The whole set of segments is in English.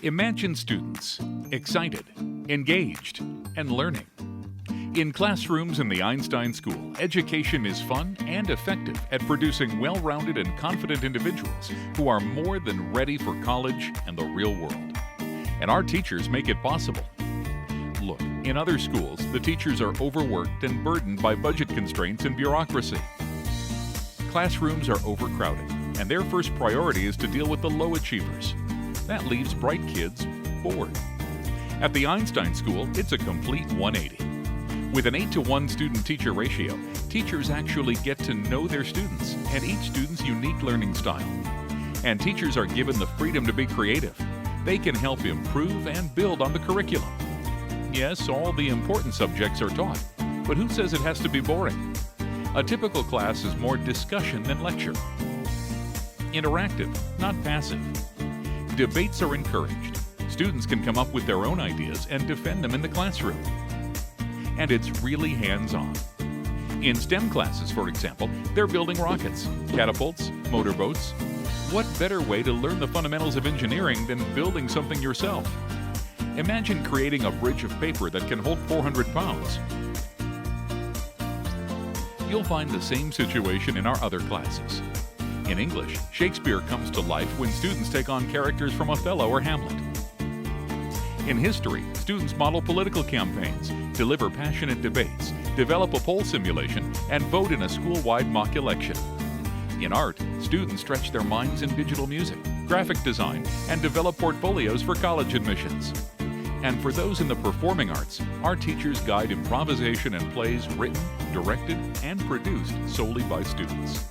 Imagine students excited, engaged, and learning. In classrooms in the Einstein School, education is fun and effective at producing well-rounded and confident individuals who are more than ready for college and the real world. And our teachers make it possible. Look, in other schools, the teachers are overworked and burdened by budget constraints and bureaucracy. Classrooms are overcrowded, and their first priority is to deal with the low achievers. That leaves bright kids bored. At the Einstein School, it's a complete 180. With an 8-to-1 student-teacher ratio, teachers actually get to know their students and each student's unique learning style. And teachers are given the freedom to be creative. They can help improve and build on the curriculum. Yes, all the important subjects are taught, but who says it has to be boring? A typical class is more discussion than lecture. Interactive, not passive. Debates are encouraged. Students can come up with their own ideas and defend them in the classroom. And it's really hands-on. In STEM classes, for example, they're building rockets, catapults, motorboats. What better way to learn the fundamentals of engineering than building something yourself? Imagine creating a bridge of paper that can hold 400 pounds. You'll find the same situation in our other classes. In English, Shakespeare comes to life when students take on characters from Othello or Hamlet. In history, students model political campaigns, deliver passionate debates, develop a poll simulation, and vote in a school-wide mock election. In art, students stretch their minds in digital music, graphic design, and develop portfolios for college admissions. And for those in the performing arts, our teachers guide improvisation and plays written, directed, and produced solely by students.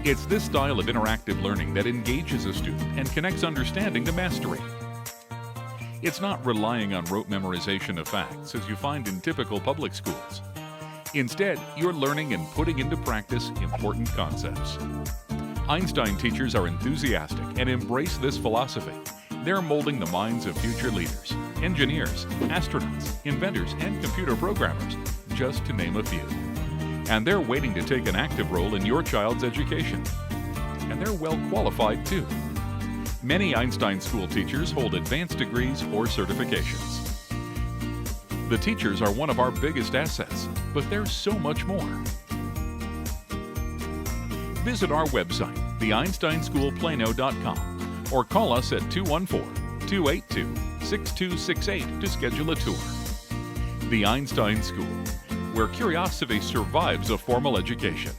It's this style of interactive learning that engages a student and connects understanding to mastery. It's not relying on rote memorization of facts as you find in typical public schools. Instead, you're learning and putting into practice important concepts. Einstein teachers are enthusiastic and embrace this philosophy. They're molding the minds of future leaders, engineers, astronauts, inventors, and computer programmers, just to name a few. And they're waiting to take an active role in your child's education. And they're well qualified too. Many Einstein School teachers hold advanced degrees or certifications. The teachers are one of our biggest assets, but there's so much more. Visit our website, theeinsteinschoolplano.com, or call us at 214-282-6268 to schedule a tour. The Einstein School, where curiosity survives a formal education.